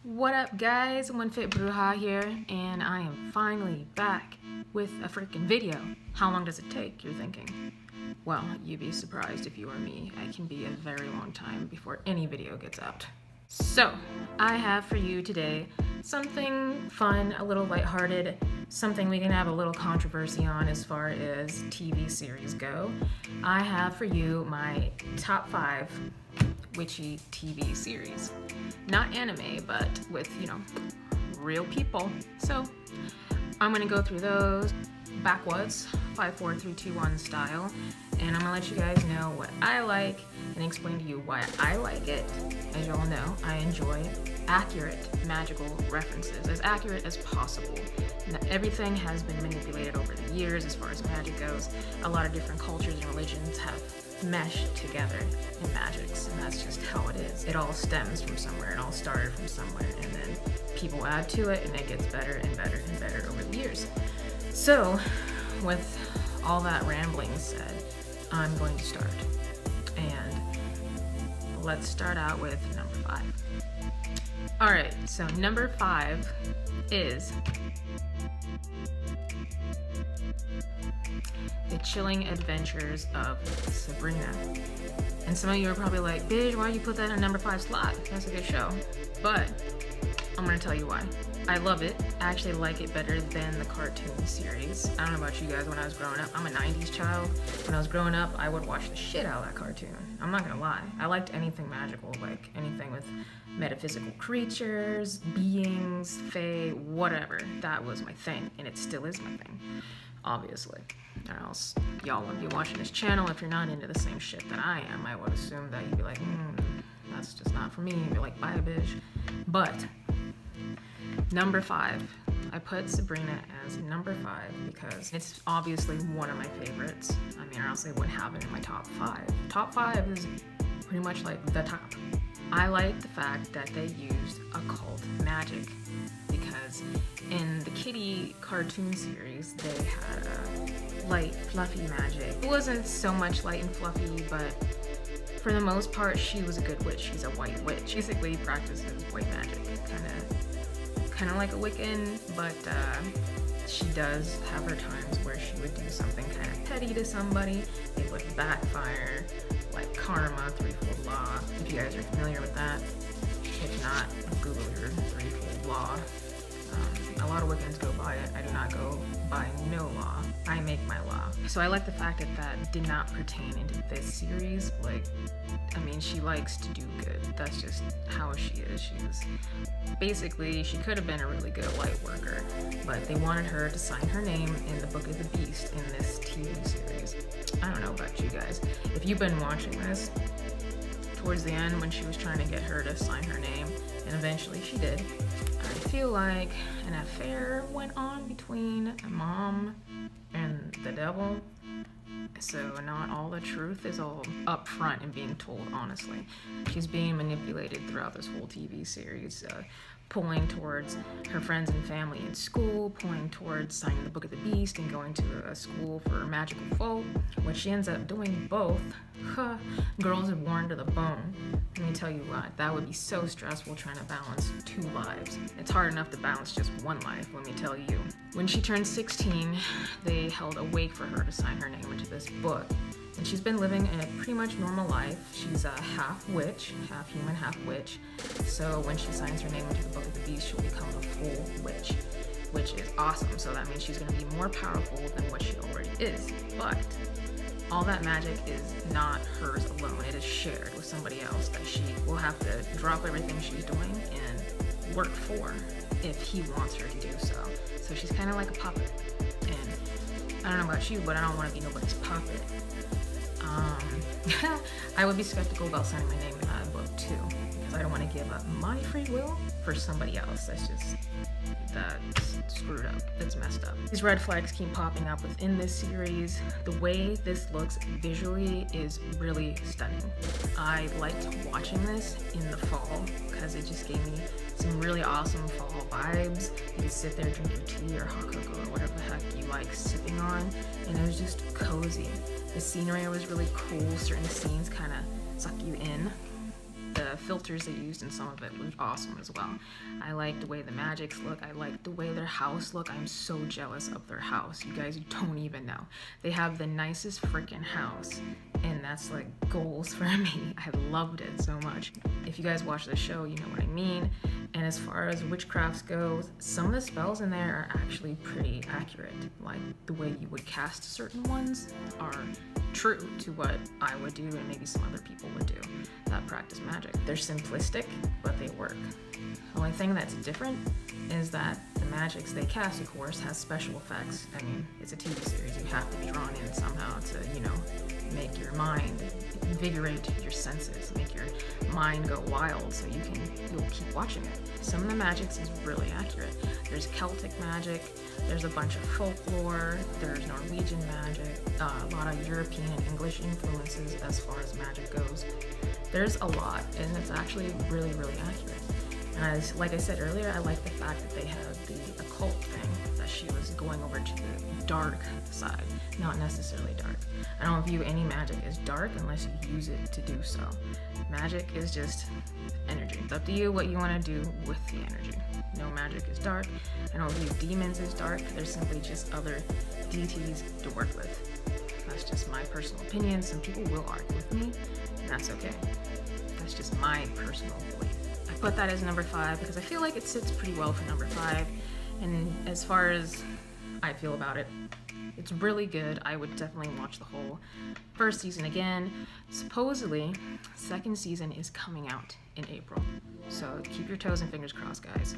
What up, guys? One Fit Bruja here, and I am finally back with a freaking video. How long does it take, you're thinking? Well, you'd be surprised if you were me. It can be a very long time before any video gets out. So, I have for you today something fun, a little lighthearted, something we can have a little controversy on as far as TV series go. I have for you my top 5 Witchy TV series. Not anime, but with, real people. So, I'm gonna go through those backwards, 5, 4, 3, 2, 1 style, and I'm gonna let you guys know what I like and explain to you why I like it. As you all know, I enjoy accurate magical references, as accurate as possible. Now, everything has been manipulated over the years as far as magic goes. A lot of different cultures and religions have meshed together in magics, and that's just how it is. It all stems from somewhere, it all started from somewhere, and then people add to it, and it gets better and better and better over the years. So, with all that rambling said, I'm going to start. And let's start out with number 5. Alright, so number 5 is The Chilling Adventures of Sabrina. And some of you are probably like, bitch, why you put that in number 5 slot? That's a good show. But I'm gonna tell you why. I love it. I actually like it better than the cartoon series. I don't know about you guys. When I was growing up, I'm a 90s child. When I was growing up, I would watch the shit out of that cartoon. I'm not gonna lie. I liked anything magical, like anything with metaphysical creatures, beings, fae, whatever. That was my thing, and it still is my thing, obviously. Or else y'all wouldn't be watching this channel if you're not into the same shit that I am. I would assume that you'd be like, that's just not for me. You'd be like, bye, bitch. But number 5, I put Sabrina as number 5 because it's obviously one of my favorites. I mean, or else I wouldn't have it in my top 5. Top 5 is pretty much like the top. I like the fact that they used occult magic because in the Kitty cartoon series, they had a light, fluffy magic. It wasn't so much light and fluffy, but for the most part, she was a good witch. She's a white witch. Basically practices white magic, kind of like a Wiccan, but she does have her times where she would do something kind of petty to somebody. It would backfire, like karma, threefold law. If you guys are familiar with that. If not, Google your threefold law. A lot of Wiccans go by it. I do not go by no law. I make my law. So I like the fact that that did not pertain into this series. Like, I mean, she likes to do good. That's just how she is. Basically, she could have been a really good light worker, but they wanted her to sign her name in the Book of the Beast in this TV series. I don't know about you guys. If you've been watching this, towards the end when she was trying to get her to sign her name, and eventually she did, I feel like an affair went on between a mom and the devil. So not all the truth is all up front and being told honestly. She's being manipulated throughout this whole TV series, pulling towards her friends and family in school, pulling towards signing the Book of the Beast and going to a school for magical folk, which she ends up doing both. Girls are worn to the bone. Let me tell you what, that would be so stressful trying to balance 2 lives. It's hard enough to balance just 1 life, let me tell you. When she turned 16, they held a wake for her to sign her name into this book. And she's been living a pretty much normal life. She's a half witch, half human, half witch. So when she signs her name into the Book of the Beast, she'll become a full witch, which is awesome. So that means she's gonna be more powerful than what she already is. But all that magic is not hers alone. It is shared with somebody else that she will have to drop everything she's doing and work for if he wants her to do so. So she's kind of like a puppet. And I don't know about you, but I don't want to be nobody's puppet. I would be skeptical about signing my name in that book too, because I don't want to give up my free will for somebody else. That's screwed up. It's messed up. These red flags keep popping up within this series. The way this looks visually is really stunning. I liked watching this in the fall because it just gave me some really awesome fall vibes. You could sit there, drink your tea or hot cocoa or whatever the heck you like sipping on, and it was just cozy. The scenery was really cool. Certain scenes kind of suck you in. The filters they used in some of it was awesome as well. I like the way the magics look. I like the way their house look. I'm so jealous of their house. You guys don't even know. They have the nicest freaking house, and that's like goals for me. I loved it so much. If you guys watch the show, you know what I mean. And as far as witchcrafts goes, some of the spells in there are actually pretty accurate. Like the way you would cast certain ones are true to what I would do and maybe some other people would do that practice magic. They're simplistic, but they work. The only thing that's different is that the magics they cast, of course, has special effects. I mean, it's a TV series. You have to be drawn in somehow to, you know, make your mind, invigorate your senses, make your mind go wild so you'll keep watching it. Some of the magics is really accurate. There's Celtic magic, there's a bunch of folklore, there's Norwegian magic, a lot of European and English influences as far as magic goes. There's a lot, and it's actually really, really accurate. And like I said earlier, I like the fact that they have the occult thing, that she was going over to the dark side, not necessarily dark. I don't view any magic as dark unless you use it to do so. Magic is just energy. It's up to you what you want to do with the energy. No magic is dark. I don't view demons as dark. They're simply just other deities to work with. That's just my personal opinion. Some people will argue with me, and that's okay. That's just my personal belief. I put that as number 5 because I feel like it sits pretty well for number 5. And as far as I feel about it, it's really good. I would definitely watch the whole first season again. Supposedly, second season is coming out in April. So keep your toes and fingers crossed, guys.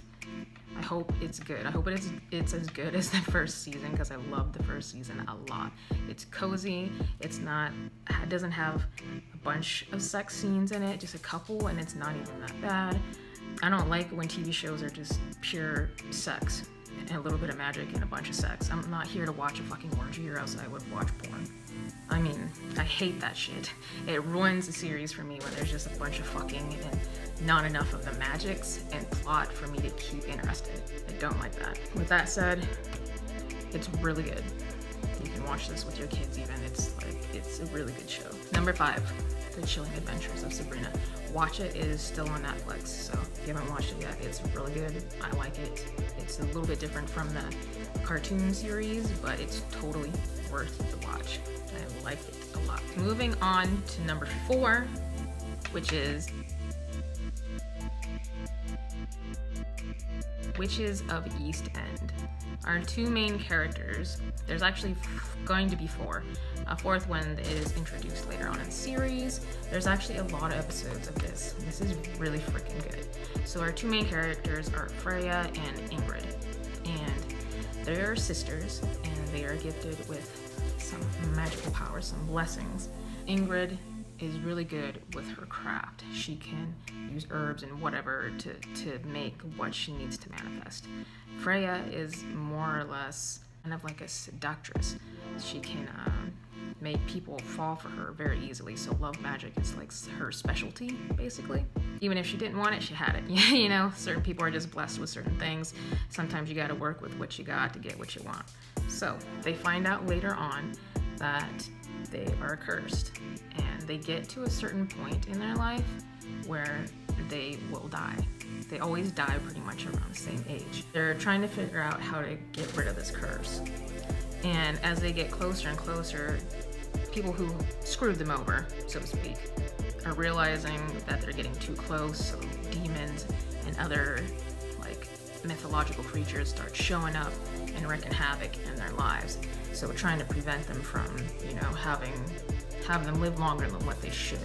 I hope it's good. I hope it's as good as the first season because I loved the first season a lot. It's cozy. It doesn't have a bunch of sex scenes in it, just a couple, and it's not even that bad. I don't like when TV shows are just pure sex and a little bit of magic and a bunch of sex. I'm not here to watch a fucking orgy, or else I would watch porn. I mean, I hate that shit. It ruins the series for me when there's just a bunch of fucking and not enough of the magics and plot for me to keep interested. I don't like that. With that said, it's really good. You can watch this with your kids even. It's a really good show. Number 5, The Chilling Adventures of Sabrina. Watch it. It is still on Netflix, so if you haven't watched it yet, it's really good. I like it. It's a little bit different from the cartoon series, but it's totally worth the watch. I like it a lot. Moving on to number 4, which is Witches of East End. Our 2 main characters, there's actually going to be 4. A 4th one is introduced later on in the series. There's actually a lot of episodes of this. This is really freaking good. So our 2 main characters are Freya and Ingrid. And they're sisters, and they are gifted with some magical powers, some blessings. Ingrid is really good with her craft. She can use herbs and whatever to make what she needs to manifest. Freya is more or less kind of like a seductress. She can make people fall for her very easily. So love magic is like her specialty, basically. Even if she didn't want it, she had it. You know, certain people are just blessed with certain things. Sometimes you got to work with what you got to get what you want. So they find out later on that they are cursed, and they get to a certain point in their life where they will die. They always die pretty much around the same age. They're trying to figure out how to get rid of this curse. And as they get closer and closer, people who screwed them over, so to speak, are realizing that they're getting too close. So demons and other like mythological creatures start showing up and wreaking havoc in their lives. So we're trying to prevent them from, you know, having them live longer than what they should.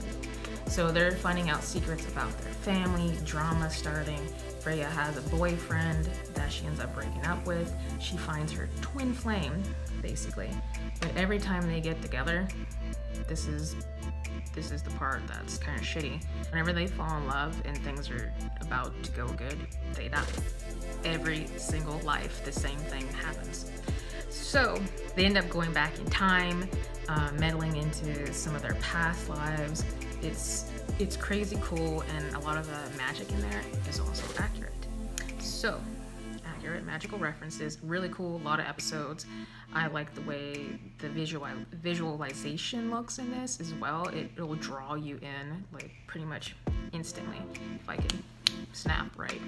So they're finding out secrets about their family, drama starting. Freya has a boyfriend that she ends up breaking up with. She finds her twin flame, basically. But every time they get together, this is the part that's kind of shitty. Whenever they fall in love and things are about to go good, they die. Every single life, the same thing happens. So they end up going back in time, meddling into some of their past lives. It's crazy cool, and a lot of the magic in there is also accurate. So, accurate magical references, really cool, a lot of episodes. I like the way the visualization looks in this as well. It will draw you in, like pretty much instantly if I can snap right.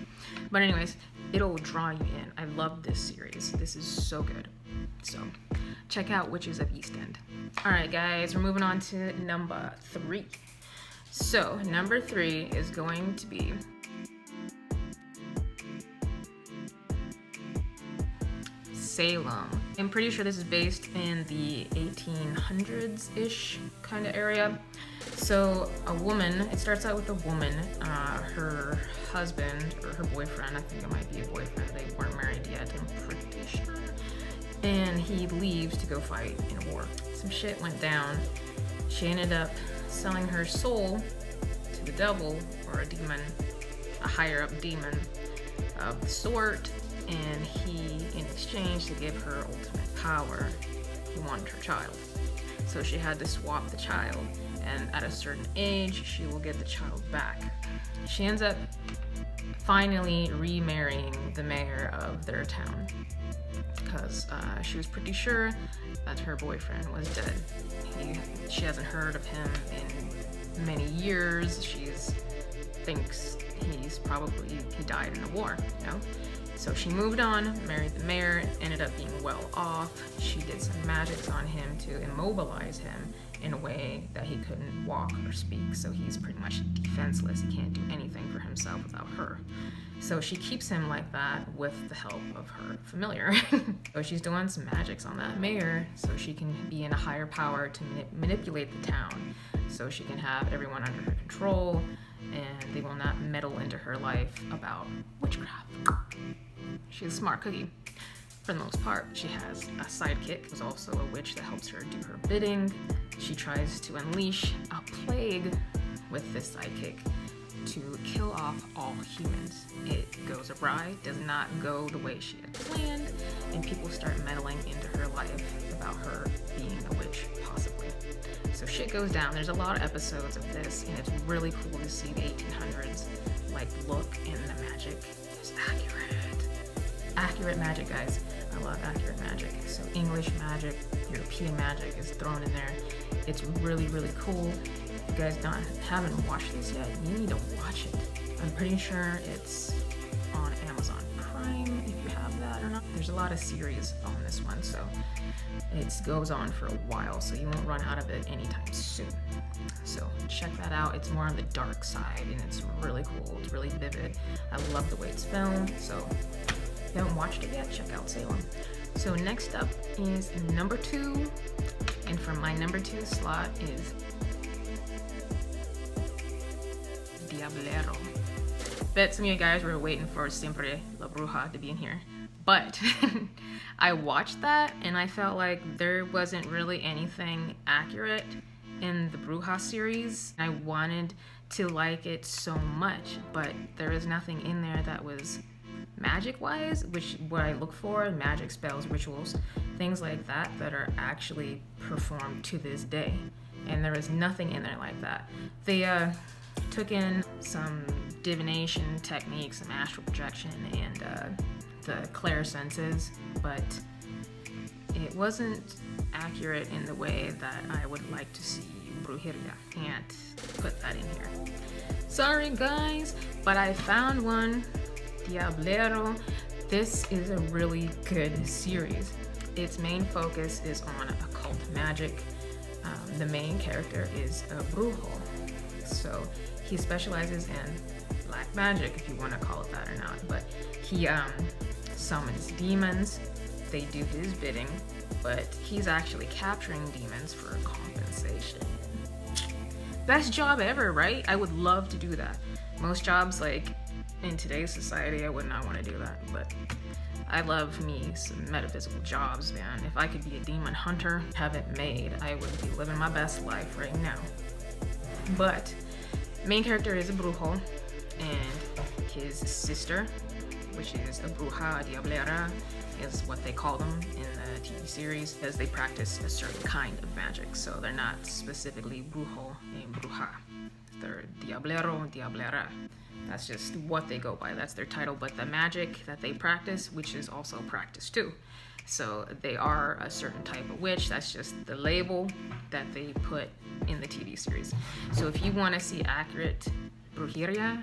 But anyways, it'll draw you in. I love this series. This is so good. So check out Witches of East End. All right, guys, we're moving on to number 3. So number 3 is going to be Salem. I'm pretty sure this is based in the 1800s-ish kind of area. So a woman, it starts out with a woman, her husband or her boyfriend, I think it might be a boyfriend, they weren't married yet, I'm pretty sure. And he leaves to go fight in a war. Some shit went down. She ended up selling her soul to the devil or a demon, a higher up demon of the sort. And he, in exchange to give her ultimate power, he wanted her child. So she had to swap the child, and at a certain age, she will get the child back. She ends up finally remarrying the mayor of their town because she was pretty sure that her boyfriend was dead. She hasn't heard of him in many years. She thinks he died in a war, you know? So she moved on, married the mayor, ended up being well off. She did some magics on him to immobilize him in a way that he couldn't walk or speak. So he's pretty much defenseless. He can't do anything for himself without her. So she keeps him like that with the help of her familiar. So she's doing some magics on that mayor so she can be in a higher power to manipulate the town. So she can have everyone under her control and they will not meddle into her life about witchcraft. She's a smart cookie for the most part. She has a sidekick who's also a witch that helps her do her bidding. She tries to unleash a plague with this sidekick to kill off all humans. It goes awry, does not go the way she had planned, and people start meddling into her life about her being a witch, possibly. So shit goes down. There's a lot of episodes of this, and it's really cool to see the 1800s like look, and the magic is accurate. Accurate magic, guys. I love accurate magic. So English magic, European magic is thrown in there. It's really, really cool. If you guys haven't watched this yet, you need to watch it. I'm pretty sure it's on Amazon Prime, if you have that or not. There's a lot of series on this one, so it goes on for a while, so you won't run out of it anytime soon. So check that out. It's more on the dark side, and it's really cool. It's really vivid. I love the way it's filmed, so if you haven't watched it yet, check out Salem. So next up is number 2, and for my number 2 slot is Diablero. Bet some of you guys were waiting for Siempre La Bruja to be in here, but I watched that and I felt like there wasn't really anything accurate in the Bruja series. I wanted to like it so much, but there was nothing in there that was magic wise, which what I look for, magic spells, rituals, things like that are actually performed to this day. And there was nothing in there like that. They took in some divination techniques, some astral projection, and the clairsenses, but it wasn't accurate in the way that I would like to see Brujeria. Can't put that in here. Sorry guys, but I found one. Diablero. This is a really good series. Its main focus is on occult magic. The main character is a brujo, so he specializes in black magic, if you want to call it that or not, but he summons demons. They do his bidding, but he's actually capturing demons for compensation. Best job ever, right? I would love to do that. Most jobs, like in today's society, I would not want to do that, but I love me some metaphysical jobs, man. If I could be a demon hunter, have it made, I would be living my best life right now. But main character is a brujo, and his sister, which is a bruja, diablera, is what they call them in the TV series, because they practice a certain kind of magic. So they're not specifically brujo and bruja. They're diablero, diablera. That's just what they go by. That's their title. But the magic that they practice, which is also practiced too. So they are a certain type of witch. That's just the label that they put in the TV series. So if you want to see accurate brujeria,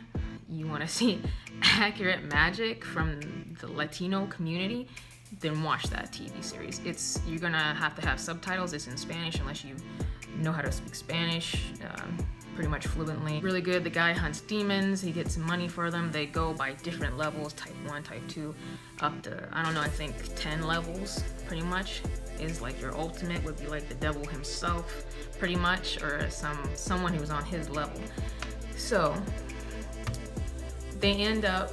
you want to see accurate magic from the Latino community, then watch that TV series. You're gonna have to have subtitles. It's in Spanish unless you know how to speak Spanish pretty much fluently. Really good. The guy hunts demons. He gets money for them. They go by different levels, type 1, type 2, up to, I don't know, I think 10 levels pretty much is like your ultimate would be like the devil himself pretty much, or someone who's on his level. So they end up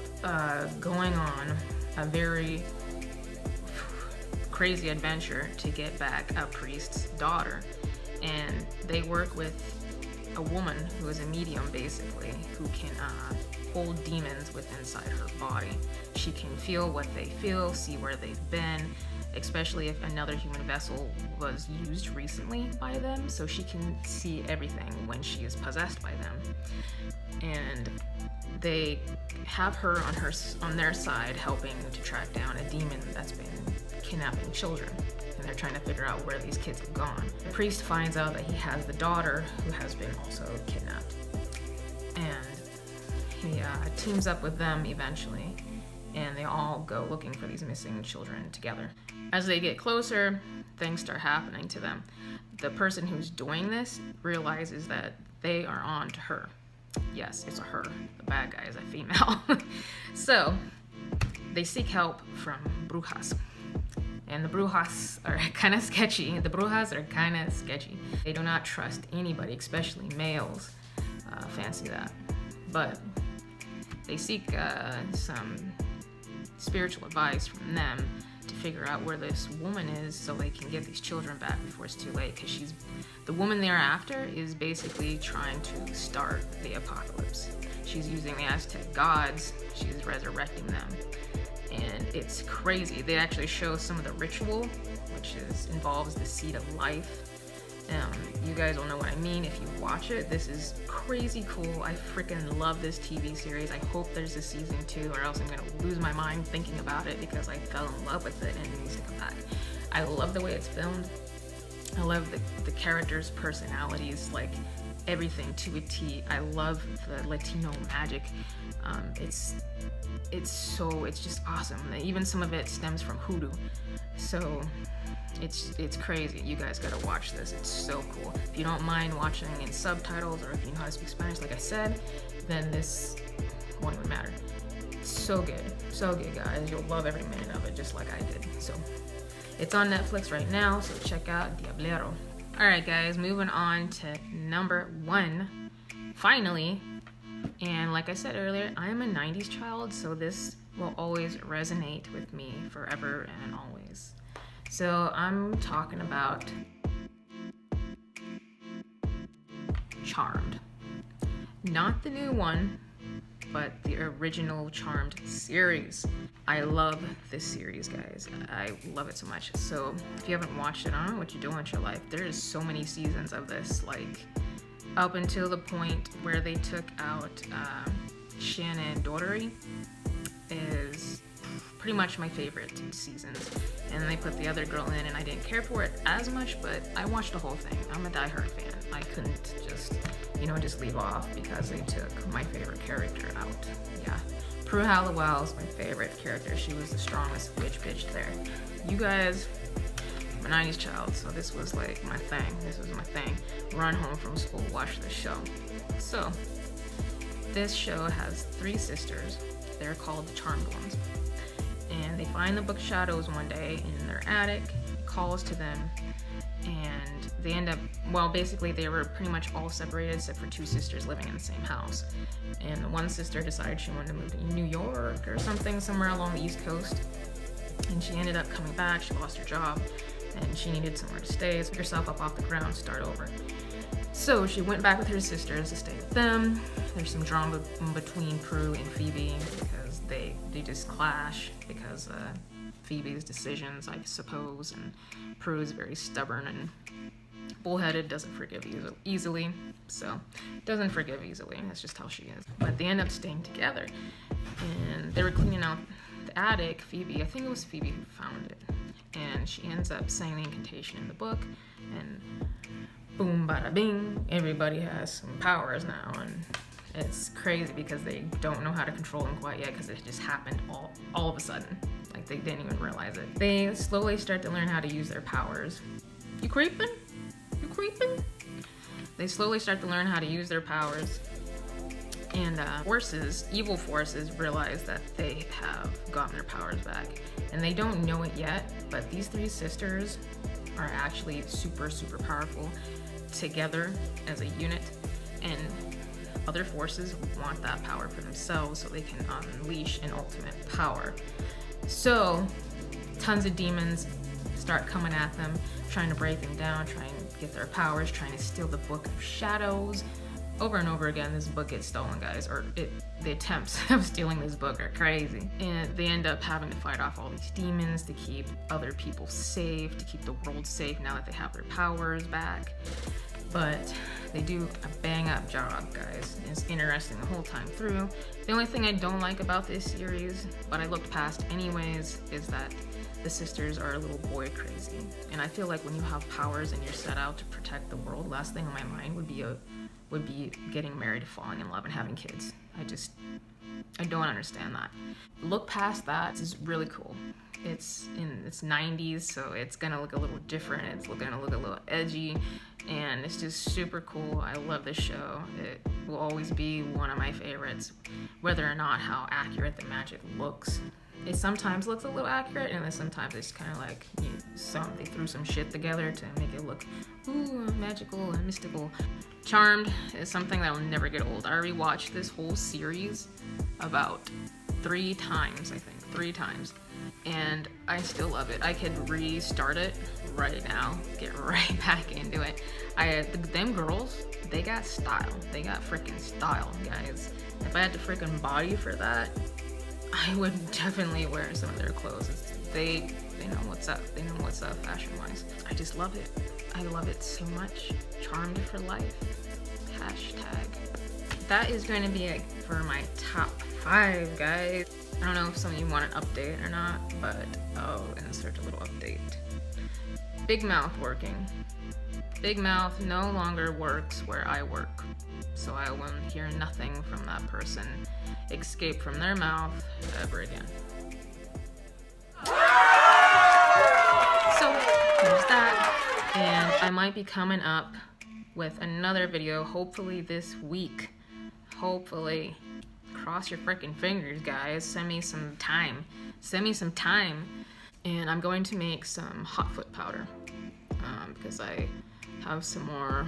going on a very crazy adventure to get back a priest's daughter, and they work with a woman who is a medium basically, who can hold demons within inside her body. She can feel what they feel, see where they've been, especially if another human vessel was used recently by them, so she can see everything when she is possessed by them. And they have her on their side helping to track down a demon that's been kidnapping children, and they're trying to figure out where these kids have gone. The priest finds out that he has the daughter who has been also kidnapped, and he teams up with them eventually, and they all go looking for these missing children together. As they get closer, things start happening to them. The person who's doing this realizes that they are on to her. Yes, it's a her. The bad guy is a female. So they seek help from brujas. And the brujas are kind of sketchy. The brujas are kind of sketchy. They do not trust anybody, especially males. Fancy that. But they seek some spiritual advice from them to figure out where this woman is so they can get these children back before it's too late, because the woman they're after is basically trying to start the apocalypse. She's using the Aztec gods. She's resurrecting them. And it's crazy. They actually show some of the ritual, which involves the seed of life. You guys will know what I mean if you watch it. This is crazy cool. I freaking love this TV series. I hope there's a season 2, or else I'm gonna lose my mind thinking about it, because I fell in love with it and it needs to come back. I love the way it's filmed. I love the characters' personalities, like everything to a T. I love the Latino magic. It's just awesome. Even some of it stems from hoodoo. So it's crazy. You guys gotta watch this. It's so cool. If you don't mind watching in subtitles, or if you know how to speak Spanish, like I said, then this won't even matter. It's so good, guys. You'll love every minute of it, just like I did. So it's on Netflix right now, so check out Diablero. All right, guys, moving on to number 1. Finally, and like I said earlier, I am a 90s child, so this will always resonate with me forever and always. So I'm talking about Charmed. Not the new one, but the original Charmed series. I love this series, guys. I love it so much. So if you haven't watched it, I don't know what you're doing with your life. There's so many seasons of this, like up until the point where they took out Shannon Daughtery is pretty much my favorite seasons. And they put the other girl in, and I didn't care for it as much, but I watched the whole thing. I'm a diehard fan. I couldn't just leave off because they took my favorite character out. Yeah. Prue Halliwell is my favorite character. She was the strongest witch bitch there. You guys, I'm a 90s child, so this was like my thing. This was my thing. Run home from school, watch this show. So, this show has 3 sisters. They're called the Charmed Ones. And they find the book Shadows one day in their attic, calls to them, and they end up, well, basically they were pretty much all separated except for 2 sisters living in the same house. And the one sister decided she wanted to move to New York or something, somewhere along the East Coast. And she ended up coming back. She lost her job and she needed somewhere to stay, pick herself up off the ground, start over. So she went back with her sisters to stay with them. There's some drama between Prue and Phoebe because they just clash because Phoebe's decisions, I suppose, and Prue is very stubborn and bullheaded, doesn't forgive easily. So, doesn't forgive easily, that's just how she is. But they end up staying together, and they were cleaning out the attic. Phoebe, I think it was Phoebe who found it, and she ends up saying the incantation in the book, and boom, bada bing, everybody has some powers now, and It's crazy because they don't know how to control them quite yet because it just happened all of a sudden. Like they didn't even realize it. They slowly start to learn how to use their powers. You creeping? You creeping? They slowly start to learn how to use their powers. And evil forces realize that they have gotten their powers back. And they don't know it yet, but these three sisters are actually super, super powerful together as a unit. And other forces want that power for themselves so they can unleash an ultimate power. So tons of demons start coming at them, trying to break them down, trying to get their powers, trying to steal the Book of Shadows. Over and over again, this book gets stolen, guys, or the attempts of stealing this book are crazy. And they end up having to fight off all these demons to keep other people safe, to keep the world safe now that they have their powers back. But they do a bang up job, guys. It's interesting the whole time through. The only thing I don't like about this series, but I looked past anyways, is that the sisters are a little boy crazy. And I feel like when you have powers and you're set out to protect the world, last thing on my mind would be getting married, falling in love, and having kids. I don't understand that. Look past that. This is really cool. It's in its 90s, so it's gonna look a little different. It's gonna look a little edgy, and it's just super cool. I love this show. It will always be one of my favorites, whether or not how accurate the magic looks. It sometimes looks a little accurate, and then sometimes it's kind of like, you know, they threw some shit together to make it look magical and mystical. Charmed is something that will never get old. I rewatched this whole series about 3 times, I think, 3 times. And I still love it. I could restart it right now, get right back into it. Them girls, they got style. They got freaking style, guys. If I had to freaking body for that, I would definitely wear some of their clothes. They know what's up. They know what's up fashion-wise. I just love it. I love it so much. Charmed for life. Hashtag. That is going to be it for my top 5, guys. I don't know if some of you want an update or not, but I'll insert a little update. Big Mouth working. Big Mouth no longer works where I work, so I will hear nothing from that person escape from their mouth ever again. So there's that, and I might be coming up with another video hopefully this week. Hopefully. Cross your freaking fingers, guys. Send me some time. Send me some time. And I'm going to make some hot foot powder because I have some more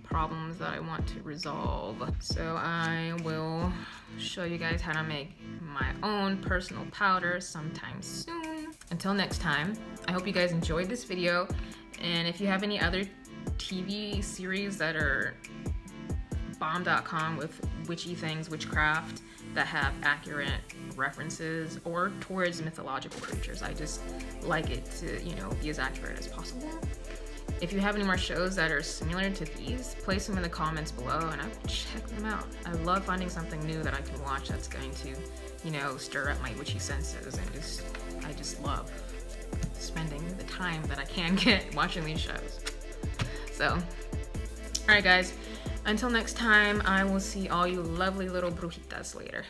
problems that I want to resolve. So I will show you guys how to make my own personal powder sometime soon. Until next time, I hope you guys enjoyed this video. And if you have any other TV series that are bomb.com with witchy things, witchcraft, that have accurate references or towards mythological creatures, I just like it to, you know, be as accurate as possible. If you have any more shows that are similar to these, place them in the comments below and I will check them out. I love finding something new that I can watch that's going to, you know, stir up my witchy senses, and I just love spending the time that I can get watching these shows. So, alright guys, until next time, I will see all you lovely little brujitas later.